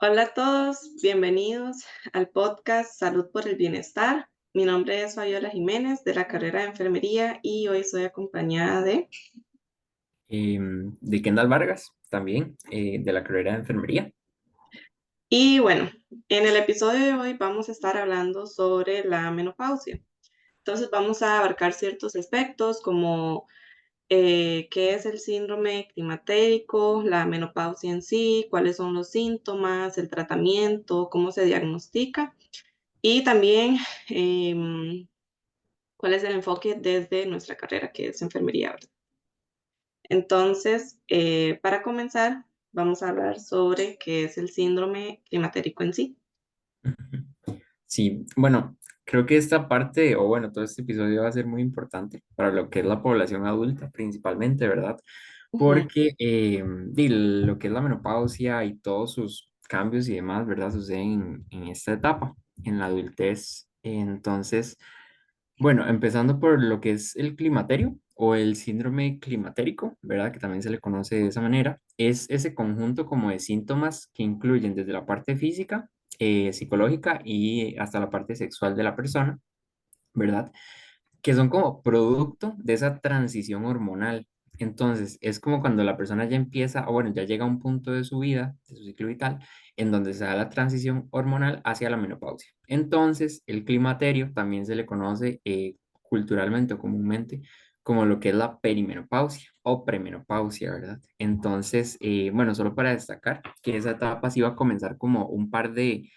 Hola a todos, bienvenidos al podcast Salud por el Bienestar. Mi nombre es Fabiola Jiménez de la carrera de enfermería y hoy estoy acompañada de... De Kendall Vargas, también de la carrera de enfermería. Y bueno, en el episodio de hoy vamos a estar hablando sobre la menopausia. Entonces vamos a abarcar ciertos aspectos como qué es el síndrome climatérico, la menopausia en sí, cuáles son los síntomas, el tratamiento, cómo se diagnostica y también cuál es el enfoque desde nuestra carrera, que es enfermería, ¿verdad? Entonces, para comenzar, vamos a hablar sobre qué es el síndrome climatérico en sí. Sí, bueno, creo que esta parte, o bueno, todo este episodio va a ser muy importante para lo que es la población adulta principalmente, ¿verdad? Ujú, Porque lo que es la menopausia y todos sus cambios y demás, ¿verdad? Suceden en esta etapa, en la adultez. Entonces, bueno, empezando por lo que es el climaterio o el síndrome climatérico, ¿verdad? Que también se le conoce de esa manera, es ese conjunto como de síntomas que incluyen desde la parte física, psicológica y hasta la parte sexual de la persona, ¿verdad? Que son como producto de esa transición hormonal. Entonces, es como cuando la persona ya empieza, o bueno, ya llega a un punto de su vida, de su ciclo vital, en donde se da la transición hormonal hacia la menopausia. Entonces, el climaterio también se le conoce culturalmente o comúnmente como lo que es la perimenopausia o premenopausia, ¿verdad? Entonces, bueno, solo para destacar que esa etapa sí va a comenzar como un par de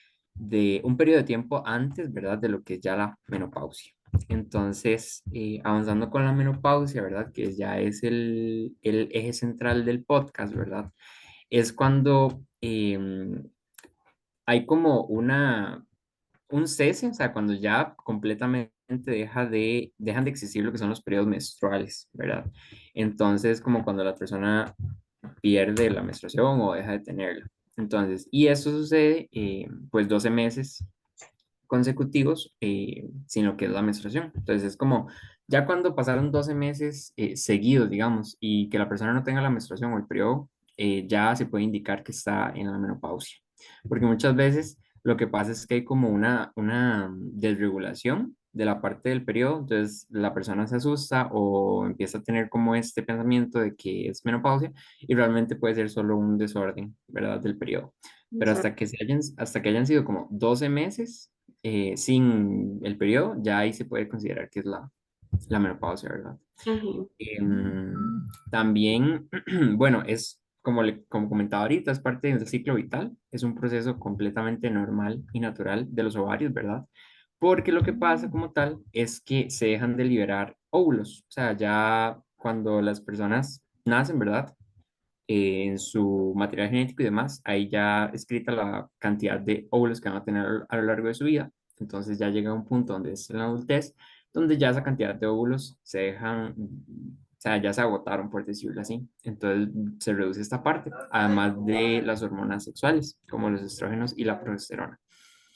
un periodo de tiempo antes, ¿verdad? De lo que es ya la menopausia. Entonces, avanzando con la menopausia, ¿verdad? Que ya es el eje central del podcast, ¿verdad? Es cuando hay como un cese, o sea, cuando ya completamente dejan de existir lo que son los periodos menstruales, ¿verdad? Entonces, como cuando la persona pierde la menstruación o deja de tenerla. Entonces, y eso sucede pues 12 meses consecutivos sin lo que es la menstruación. Entonces es como, ya cuando pasaron 12 meses seguidos, digamos, y que la persona no tenga la menstruación o el periodo, ya se puede indicar que está en la menopausia. Porque muchas veces lo que pasa es que hay como una desregulación de la parte del periodo, entonces la persona se asusta o empieza a tener como este pensamiento de que es menopausia y realmente puede ser solo un desorden, ¿verdad? Del periodo. Pero exacto. hasta que hayan sido como 12 meses, sin el periodo, ya ahí se puede considerar que es la menopausia, ¿verdad? Ujú, También, bueno, es como comentaba ahorita, es parte del ciclo vital, es un proceso completamente normal y natural de los ovarios, ¿verdad? Porque lo que pasa como tal es que se dejan de liberar óvulos, o sea, ya cuando las personas nacen, ¿verdad? En su material genético y demás, ahí ya escrita la cantidad de óvulos que van a tener a lo largo de su vida. Entonces ya llega a un punto donde es en la adultez, donde ya esa cantidad de óvulos se dejan, o sea, ya se agotaron, por decirlo así. Entonces se reduce esta parte, además de las hormonas sexuales, como los estrógenos y la progesterona.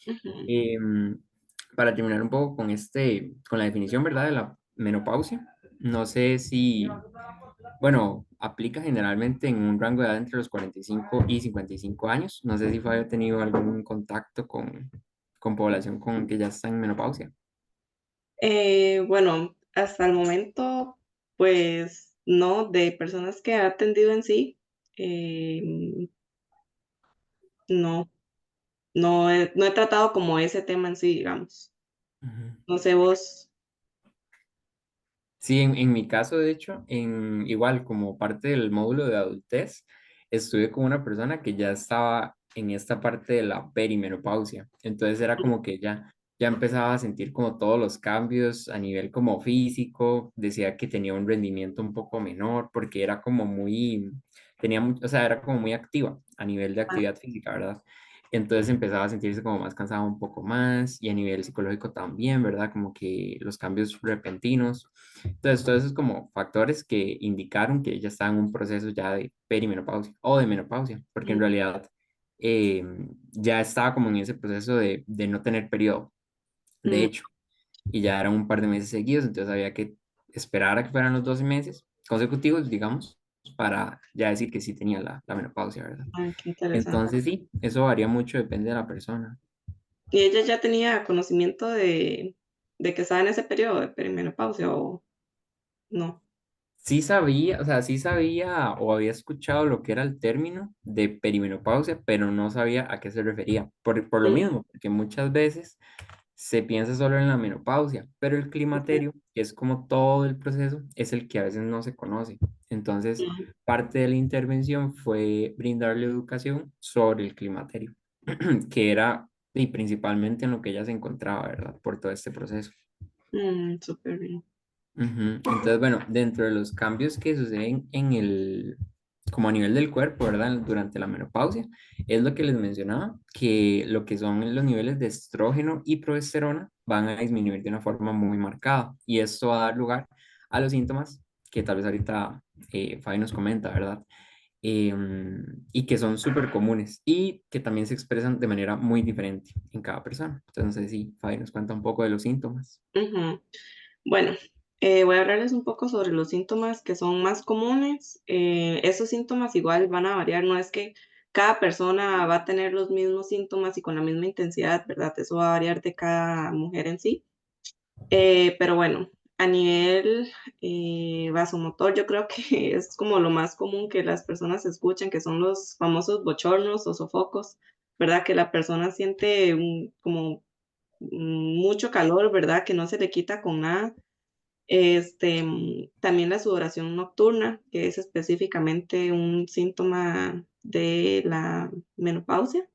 ujú. Em, para terminar un poco con con la definición, ¿verdad? De la menopausia, no sé si bueno, aplica generalmente en un rango de edad entre los 45 y 55 años. No sé si Fabio ha tenido algún contacto con población con que ya está en menopausia. Bueno, hasta el momento, pues no, de personas que ha atendido en sí, eh, no, no he tratado como ese tema en sí, digamos. Ujú. No sé vos. Sí, en mi caso, de hecho, igual como parte del módulo de adultez, estuve con una persona que ya estaba en esta parte de la perimenopausia. Entonces era como que ya empezaba a sentir como todos los cambios a nivel como físico, decía que tenía un rendimiento un poco menor porque era como o sea, era como muy activa a nivel de Ah, actividad física, ¿verdad? Entonces empezaba a sentirse como más cansado un poco más y a nivel psicológico también, ¿verdad? Como que los cambios repentinos. Entonces, todos esos como factores que indicaron que ella estaba en un proceso ya de perimenopausia o de menopausia, porque en mm, realidad eh, ya estaba como en ese proceso de no tener periodo, de mm, hecho, y ya eran un par de meses seguidos, entonces había que esperar a que fueran los 12 meses consecutivos, digamos, para ya decir que sí tenía la menopausia, ¿verdad? Ah, qué interesante. Entonces sí, eso varía mucho, depende de la persona. ¿Y ella ya tenía conocimiento de que estaba en ese periodo de perimenopausia o no? Sí sabía, o sea, sí sabía o había escuchado lo que era el término de perimenopausia, pero no sabía a qué se refería. Por lo Mm, mismo, porque muchas veces se piensa solo en la menopausia, pero el ok. climaterio, que es como todo el proceso, es el que a veces no se conoce. Entonces, Mm, parte de la intervención fue brindarle educación sobre el climaterio, que era y principalmente en lo que ella se encontraba, ¿verdad? Por todo este proceso. súper bien. Ujú. Entonces, bueno, dentro de los cambios que suceden en como a nivel del cuerpo, ¿verdad? Durante la menopausia, es lo que les mencionaba, que lo que son los niveles de estrógeno y progesterona van a disminuir de una forma muy marcada. Y esto va a dar lugar a los síntomas que tal vez ahorita Fabi nos comenta, ¿verdad? Y que son súper comunes y que también se expresan de manera muy diferente en cada persona. Entonces, sí, Fabi nos cuenta un poco de los síntomas. Ujú. Bueno, voy a hablarles un poco sobre los síntomas que son más comunes. Esos síntomas igual van a variar, no es que cada persona va a tener los mismos síntomas y con la misma intensidad, ¿verdad? Eso va a variar de cada mujer en sí. Pero bueno, a nivel vasomotor, yo creo que es como lo más común que las personas escuchan, que son los famosos bochornos o sofocos, ¿verdad? Que la persona siente como mucho calor, ¿verdad? Que no se le quita con nada. También la sudoración nocturna, que es específicamente un síntoma de la menopausia.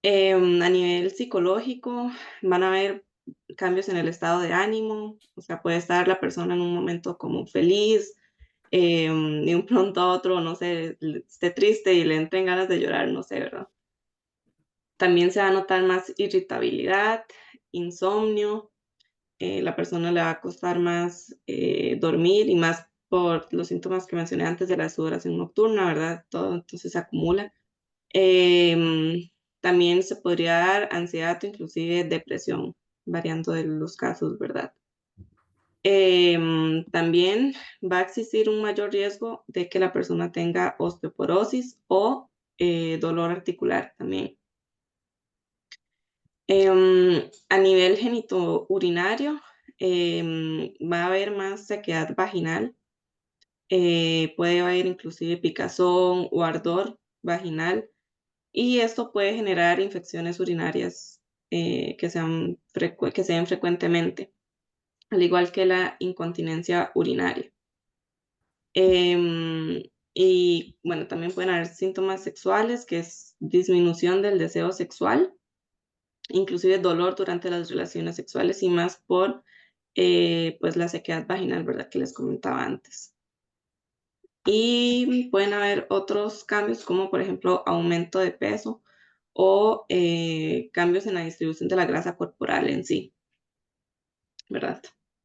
A nivel psicológico, van a haber cambios en el estado de ánimo, o sea, puede estar la persona en un momento como feliz, y un pronto a otro, no sé, esté triste y le entren ganas de llorar, no sé, ¿verdad? También se va a notar más irritabilidad, insomnio, la persona le va a costar más dormir y más por los síntomas que mencioné antes de la sudoración nocturna, ¿verdad? Todo entonces se acumula. También se podría dar ansiedad o inclusive depresión, variando de los casos, ¿verdad? También va a existir un mayor riesgo de que la persona tenga osteoporosis o dolor articular también. A nivel genitourinario, va a haber más sequedad vaginal, puede haber inclusive picazón o ardor vaginal y esto puede generar infecciones urinarias que se den frecuentemente, al igual que la incontinencia urinaria. Y bueno, también pueden haber síntomas sexuales, que es disminución del deseo sexual, inclusive dolor durante las relaciones sexuales y más por pues la sequedad vaginal, ¿verdad? Que les comentaba antes. Y pueden haber otros cambios como por ejemplo aumento de peso o cambios en la distribución de la grasa corporal en sí, ¿verdad?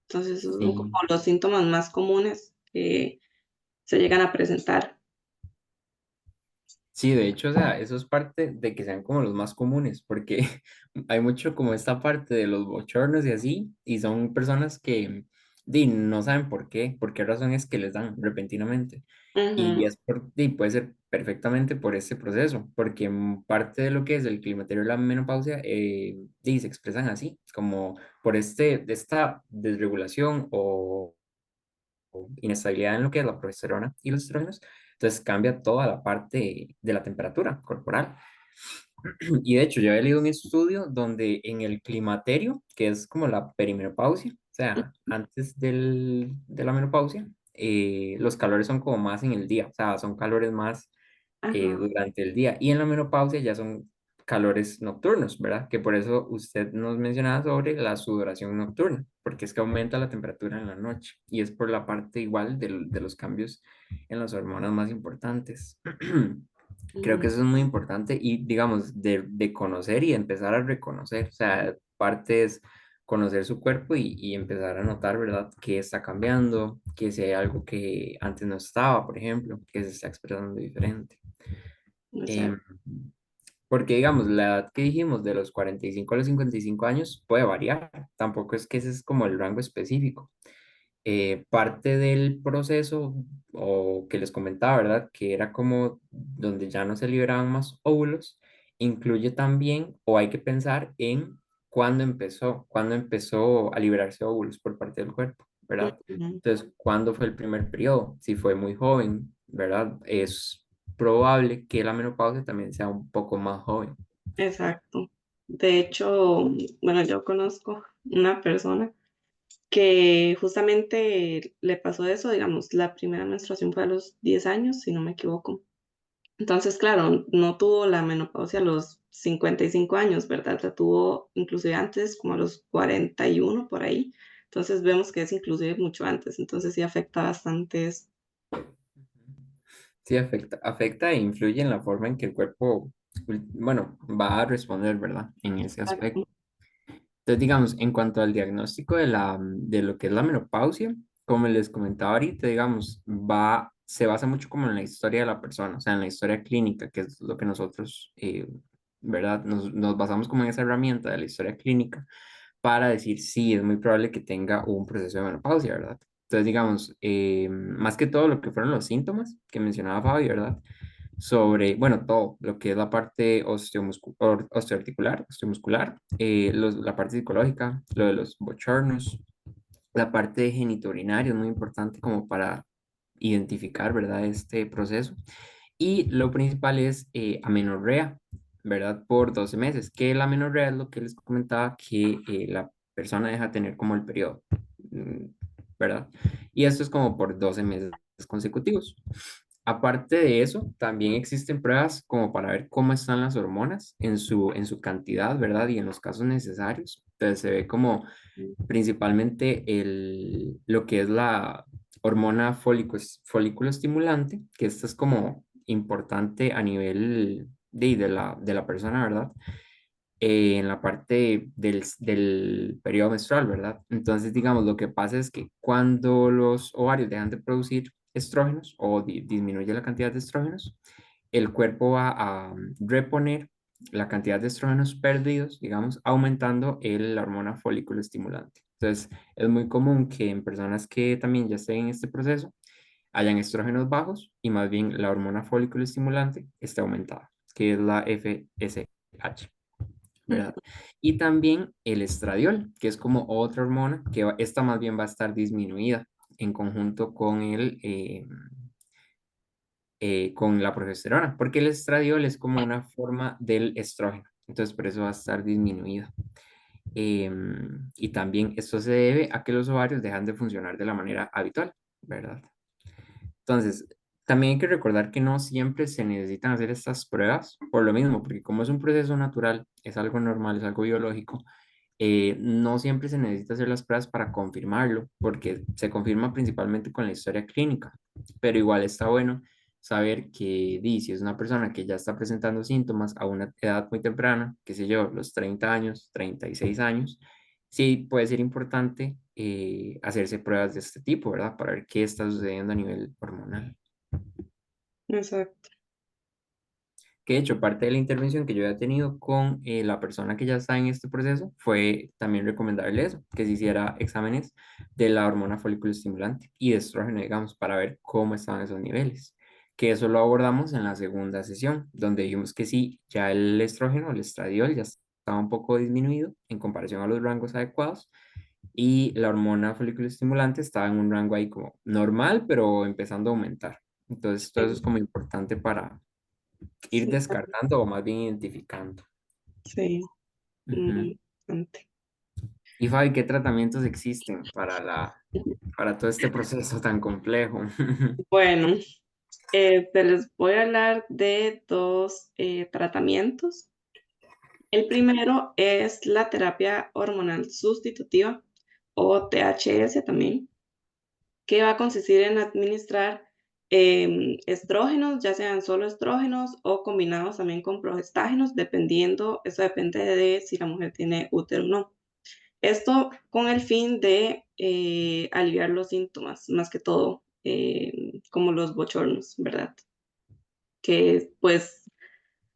Entonces, esos son como Sí. los síntomas más comunes que se llegan a presentar. Sí, de hecho, o sea, eso es parte de que sean como los más comunes, porque hay mucho como esta parte de los bochornos y así, y son personas que no saben por qué razón es que les dan repentinamente. Y Ujú, es puede ser perfectamente por este proceso, porque parte de lo que es el climaterio y la menopausia, se expresan así, como por de esta desregulación o inestabilidad en lo que es la progesterona y los estrógenos, entonces cambia toda la parte de la temperatura corporal. Y de hecho, yo había leído un estudio donde en el climaterio, que es como la perimenopausia, o sea, antes de la menopausia, los calores son como más en el día, o sea, son calores más ajá, durante el día. Y en la menopausia ya son calores nocturnos, ¿verdad? Que por eso usted nos mencionaba sobre la sudoración nocturna, porque es que aumenta la temperatura en la noche y es por la parte igual de los cambios en las hormonas más importantes. Creo que ujú, eso es muy importante y, digamos, de conocer y empezar a reconocer. O sea, parte es conocer su cuerpo y empezar a notar, ¿verdad?, que está cambiando, que si hay algo que antes no estaba, por ejemplo, que se está expresando diferente. Em, exacto. Porque, digamos, la edad que dijimos de los 45 a los 55 años puede variar. Tampoco es que ese es como el rango específico. Parte del proceso o que les comentaba, ¿verdad? Que era como donde ya no se liberaban más óvulos, incluye también, o hay que pensar en cuándo empezó a liberarse óvulos por parte del cuerpo, ¿verdad? Ujú. Entonces, ¿cuándo fue el primer periodo? Si fue muy joven, ¿verdad? Es probable que la menopausia también sea un poco más joven. Exacto. De hecho, bueno, yo conozco una persona que justamente le pasó eso, digamos, la primera menstruación fue a los 10 años, si no me equivoco. Entonces, claro, no tuvo la menopausia a los 55 años, ¿verdad? La tuvo inclusive antes, como a los 41 por ahí. Entonces vemos que es inclusive mucho antes, entonces sí afecta bastante eso. Sí, afecta e influye en la forma en que el cuerpo, bueno, va a responder, ¿verdad? En ese aspecto. Exacto. Entonces, digamos, en cuanto al diagnóstico de lo que es la menopausia, como les comentaba ahorita, digamos, se basa mucho como en la historia de la persona, o sea, en la historia clínica, que es lo que nosotros, ¿verdad? Nos basamos como en esa herramienta de la historia clínica para decir si es muy probable que tenga un proceso de menopausia, ¿verdad? Entonces, digamos, más que todo lo que fueron los síntomas que mencionaba Fabi, ¿verdad? Sobre, bueno, todo lo que es la parte osteoarticular, osteomuscular, la parte psicológica, lo de los bochornos, la parte genitourinaria es muy importante como para identificar, ¿verdad? Este proceso. Y lo principal es amenorrea, ¿verdad? Por 12 meses, que la amenorrea es lo que les comentaba que la persona deja de tener como el periodo, mm, ¿verdad? Y esto es como por 12 meses consecutivos. Aparte de eso, también existen pruebas como para ver cómo están las hormonas en su cantidad, ¿verdad? Y en los casos necesarios. Entonces se ve como principalmente lo que es la hormona folículo estimulante, que esta es como importante a nivel de la persona, ¿verdad? En la parte del periodo menstrual, ¿verdad? Entonces, digamos, lo que pasa es que cuando los ovarios dejan de producir estrógenos o disminuye la cantidad de estrógenos, el cuerpo va a reponer la cantidad de estrógenos perdidos, digamos, aumentando la hormona folículo estimulante. Entonces, es muy común que en personas que también ya estén en este proceso hayan estrógenos bajos y más bien la hormona folículo estimulante esté aumentada, que es la FSH. ¿Verdad? Y también el estradiol, que es como otra hormona, esta más bien va a estar disminuida en conjunto con la progesterona, porque el estradiol es como una forma del estrógeno, entonces por eso va a estar disminuido. Y también esto se debe a que los ovarios dejan de funcionar de la manera habitual, ¿verdad? Entonces, también hay que recordar que no siempre se necesitan hacer estas pruebas por lo mismo, porque como es un proceso natural, es algo normal, es algo biológico, no siempre se necesita hacer las pruebas para confirmarlo, porque se confirma principalmente con la historia clínica, pero igual está bueno saber que si es una persona que ya está presentando síntomas a una edad muy temprana, qué sé yo, los 30 años, 36 años, sí puede ser importante hacerse pruebas de este tipo, ¿verdad? Para ver qué está sucediendo a nivel hormonal. Exacto. Que de hecho, parte de la intervención que yo había tenido con la persona que ya está en este proceso fue también recomendarle eso, que se hiciera exámenes de la hormona folículo estimulante y de estrógeno, digamos, para ver cómo estaban esos niveles. Que eso lo abordamos en la segunda sesión, donde vimos que sí, ya el estrógeno, el estradiol, ya estaba un poco disminuido en comparación a los rangos adecuados y la hormona folículo estimulante estaba en un rango ahí como normal, pero empezando a aumentar. Entonces, todo eso es Sí, como importante para ir sí, descartando o más bien identificando. sí, Ujú. bastante. Y Fabi, ¿qué tratamientos existen para todo este proceso tan complejo? Bueno, te les voy a hablar de dos tratamientos. El primero es la terapia hormonal sustitutiva o THS también, que va a consistir en administrar estrógenos, ya sean solo estrógenos o combinados también con progestágenos, dependiendo, eso depende de si la mujer tiene útero o no. Esto con el fin de aliviar los síntomas, más que todo, como los bochornos, ¿verdad? Que pues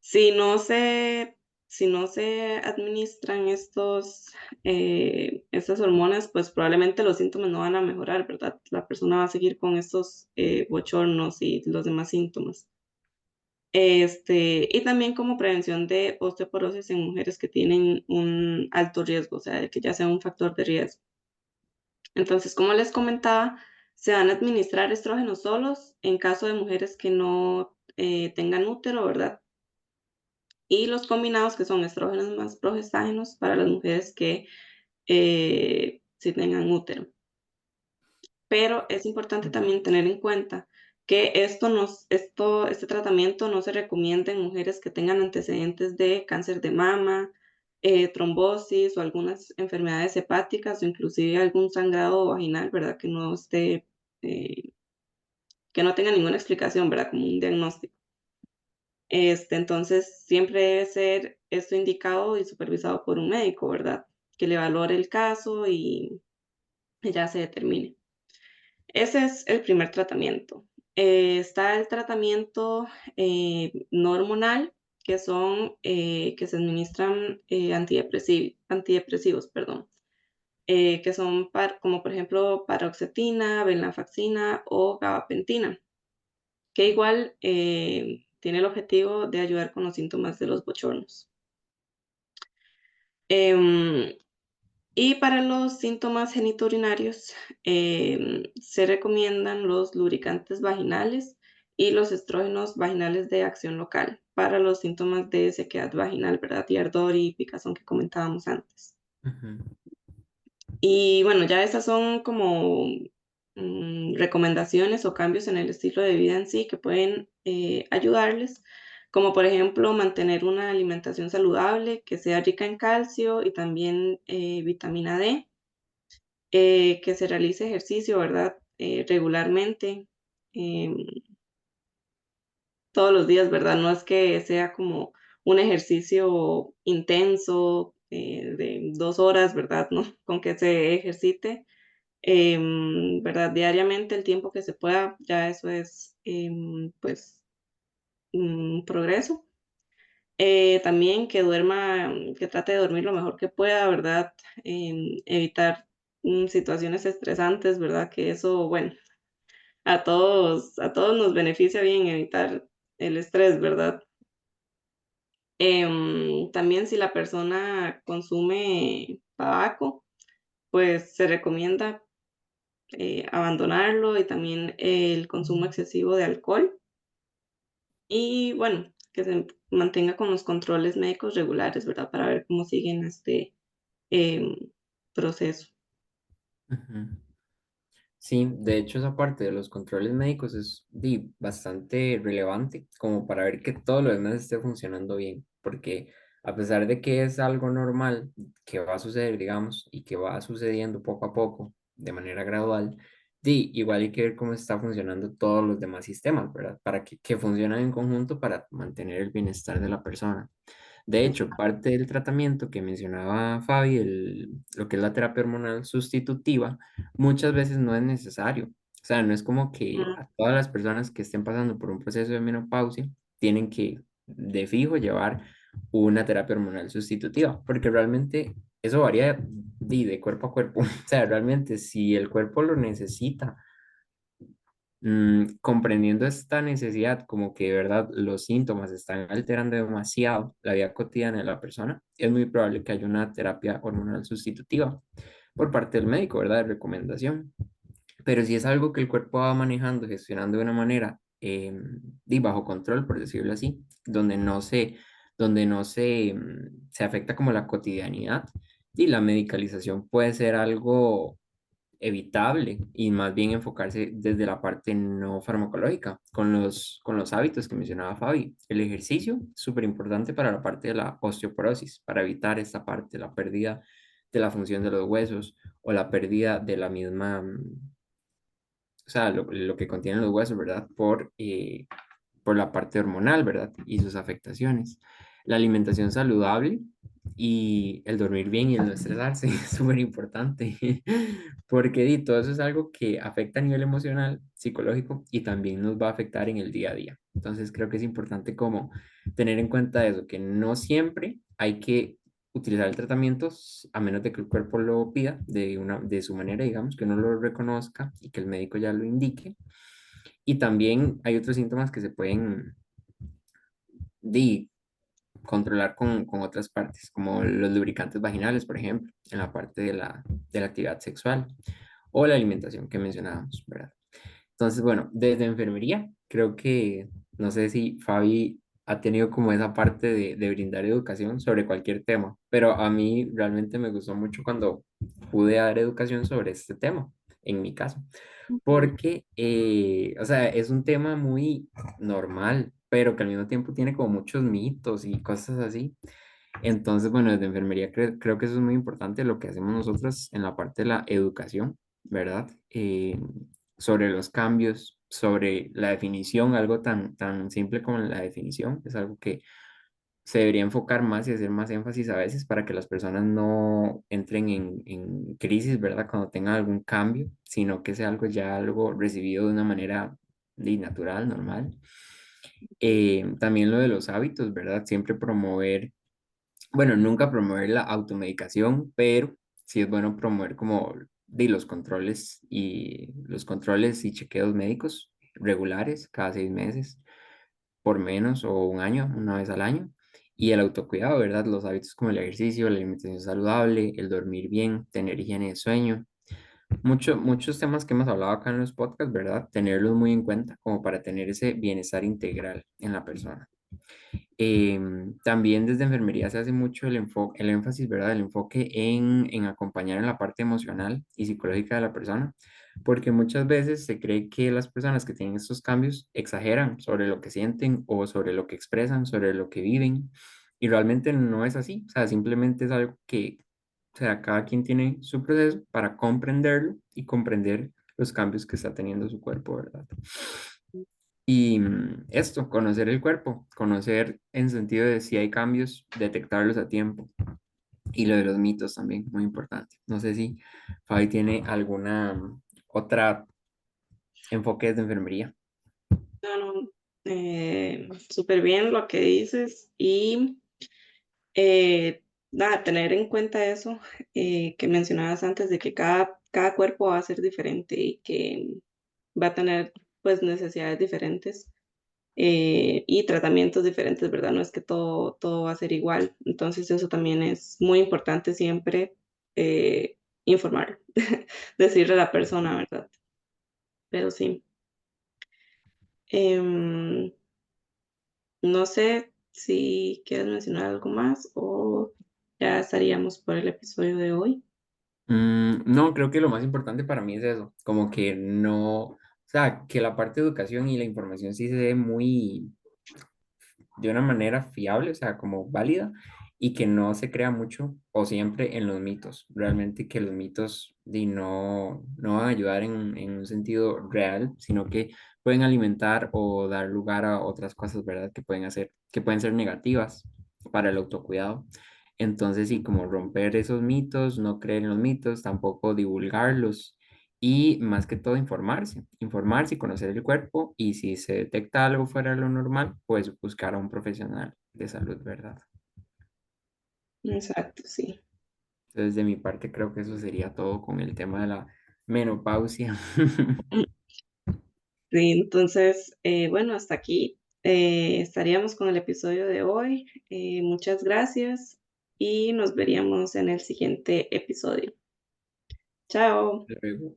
si no se si no se administran estas hormonas, pues probablemente los síntomas no van a mejorar, ¿verdad? La persona va a seguir con estos bochornos y los demás síntomas. Y también como prevención de osteoporosis en mujeres que tienen un alto riesgo, o sea, de que ya sea un factor de riesgo. Entonces, como les comentaba, se van a administrar estrógenos solos en caso de mujeres que no tengan útero, ¿verdad? Y los combinados, que son estrógenos más progestágenos para las mujeres que sí tengan útero. Pero es importante también tener en cuenta que este tratamiento no se recomienda en mujeres que tengan antecedentes de cáncer de mama, trombosis o algunas enfermedades hepáticas o inclusive algún sangrado vaginal, ¿verdad? Eh, que no tenga ninguna explicación, ¿verdad? Como un diagnóstico. Entonces, siempre debe ser esto indicado y supervisado por un médico, ¿verdad? Que le valore el caso y ya se determine. Ese es el primer tratamiento. Está el tratamiento no hormonal, que se administran antidepresivos, perdón, que son como por ejemplo paroxetina, venlafaxina o gabapentina, que igual tiene el objetivo de ayudar con los síntomas de los bochornos. Em, Y para los síntomas genitourinarios, se recomiendan los lubricantes vaginales y los estrógenos vaginales de acción local para los síntomas de sequedad vaginal, ¿verdad? Y ardor y picazón que comentábamos antes. Ujú, Y bueno, ya esas son como recomendaciones o cambios en el estilo de vida en sí que pueden ayudarles, como por ejemplo mantener una alimentación saludable que sea rica en calcio y también vitamina D, que se realice ejercicio, ¿verdad? Regularmente, em, todos los días, ¿verdad? No es que sea como un ejercicio intenso de 2 horas, ¿verdad? ¿No? Con que se ejercite, ¿verdad? Diariamente el tiempo que se pueda, ya eso es, pues, un progreso. También que duerma, que trate de dormir lo mejor que pueda, ¿verdad? Evitar situaciones estresantes, ¿verdad? Que eso, bueno, a todos nos beneficia bien evitar el estrés, ¿verdad? También si la persona consume tabaco, pues se recomienda abandonarlo y también el consumo excesivo de alcohol y bueno, que se mantenga con los controles médicos regulares, ¿verdad? Para ver cómo siguen em, proceso. ujú. Sí, de hecho esa parte de los controles médicos es bastante relevante como para ver que todo lo demás esté funcionando bien, porque a pesar de que es algo normal que va a suceder, digamos, y que va sucediendo poco a poco, de manera gradual, igual hay que ver cómo está funcionando todos los demás sistemas, ¿verdad? Para que funcionen en conjunto para mantener el bienestar de la persona. De hecho, parte del tratamiento que mencionaba Fabi, lo que es la terapia hormonal sustitutiva, muchas veces no es necesario. O sea, no es como que Ujú. a todas las personas que estén pasando por un proceso de menopausia tienen que de fijo llevar una terapia hormonal sustitutiva, porque realmente eso varía de cuerpo a cuerpo. O sea, realmente si el cuerpo lo necesita, comprendiendo esta necesidad, como que de verdad los síntomas están alterando demasiado la vida cotidiana de la persona, es muy probable que haya una terapia hormonal sustitutiva por parte del médico, ¿verdad? De recomendación. Pero si es algo que el cuerpo va manejando, gestionando de una manera bajo control, por decirlo así, donde no se afecta como la cotidianidad, y la medicalización puede ser algo evitable y más bien enfocarse desde la parte no farmacológica, con los hábitos que mencionaba Fabi. El ejercicio, súper importante para la parte de la osteoporosis, para evitar esta parte, la pérdida de la función de los huesos o la pérdida de la misma, o sea, lo que contienen los huesos, ¿verdad? Por la parte hormonal, ¿verdad? Y sus afectaciones. La alimentación saludable y el dormir bien y el no estresarse es súper importante, porque todo eso es algo que afecta a nivel emocional, psicológico y también nos va a afectar en el día a día. Entonces creo que es importante como tener en cuenta eso, que no siempre hay que utilizar el tratamiento a menos de que el cuerpo lo pida de su manera, digamos, que uno lo reconozca y que el médico ya lo indique. Y también hay otros síntomas que se pueden di, controlar con otras partes, como los lubricantes vaginales, por ejemplo, en la parte de la actividad sexual o la alimentación que mencionábamos, ¿verdad? Entonces, bueno, desde enfermería, creo que, no sé si Fabi ha tenido como esa parte de brindar educación sobre cualquier tema, pero a mí realmente me gustó mucho cuando pude dar educación sobre este tema, en mi caso, Ujú. porque, o sea, es un tema muy normal, pero que al mismo tiempo tiene como muchos mitos y cosas así. Entonces, bueno, desde enfermería creo que eso es muy importante, lo que hacemos nosotros en la parte de la educación, ¿verdad? Sobre los cambios, sobre la definición, algo tan simple como la definición, es algo que se debería enfocar más y hacer más énfasis a veces para que las personas no entren en crisis, ¿verdad? Cuando tengan algún cambio, sino que sea algo ya algo recibido de una manera natural, normal. También lo de los hábitos, ¿verdad? Siempre promover, bueno, nunca promover la automedicación, pero sí es bueno promover como los controles y chequeos médicos regulares cada 6 meses, por menos o un año, una vez al año. Y el autocuidado, ¿verdad? Los hábitos como el ejercicio, la alimentación saludable, el dormir bien, tener higiene de sueño. Muchos temas que hemos hablado acá en los podcasts, ¿verdad? Tenerlos muy en cuenta como para tener ese bienestar integral en la persona. También desde enfermería se hace mucho el énfasis, ¿verdad? El enfoque en acompañar en la parte emocional y psicológica de la persona, porque muchas veces se cree que las personas que tienen estos cambios exageran sobre lo que sienten o sobre lo que expresan, sobre lo que viven, y realmente no es así, o sea, simplemente es algo que, o sea, cada quien tiene su proceso para comprenderlo y comprender los cambios que está teniendo su cuerpo, ¿verdad? Y esto, conocer el cuerpo, conocer en sentido de si hay cambios, detectarlos a tiempo. Y lo de los mitos también, muy importante. No sé si Fabi tiene alguna otra enfoque de enfermería. No, no, súper bien lo que dices y nada, tener en cuenta eso que mencionabas antes de que cada cuerpo va a ser diferente y que va a tener pues necesidades diferentes y tratamientos diferentes, ¿verdad? No es que todo va a ser igual. Entonces eso también es muy importante siempre informar, decirle a la persona, ¿verdad? Pero sí. Em, no sé si quieres mencionar algo más o ya estaríamos por el episodio de hoy. No, creo que lo más importante para mí es eso, como que no, o sea, que la parte de educación y la información sí se dé muy, de una manera fiable, o sea, como válida, y que no se crea mucho o siempre en los mitos. Realmente que los mitos no van a ayudar en un sentido real, sino que pueden alimentar o dar lugar a otras cosas, ¿verdad? Que pueden hacer, que pueden ser negativas para el autocuidado. Entonces, sí, como romper esos mitos, no creer en los mitos, tampoco divulgarlos y más que todo informarse y conocer el cuerpo y si se detecta algo fuera de lo normal, pues buscar a un profesional de salud, ¿verdad? Exacto, sí. Entonces, de mi parte, creo que eso sería todo con el tema de la menopausia. Sí, entonces, bueno, hasta aquí estaríamos con el episodio de hoy. Muchas gracias y nos veríamos en el siguiente episodio. Chao. Luego.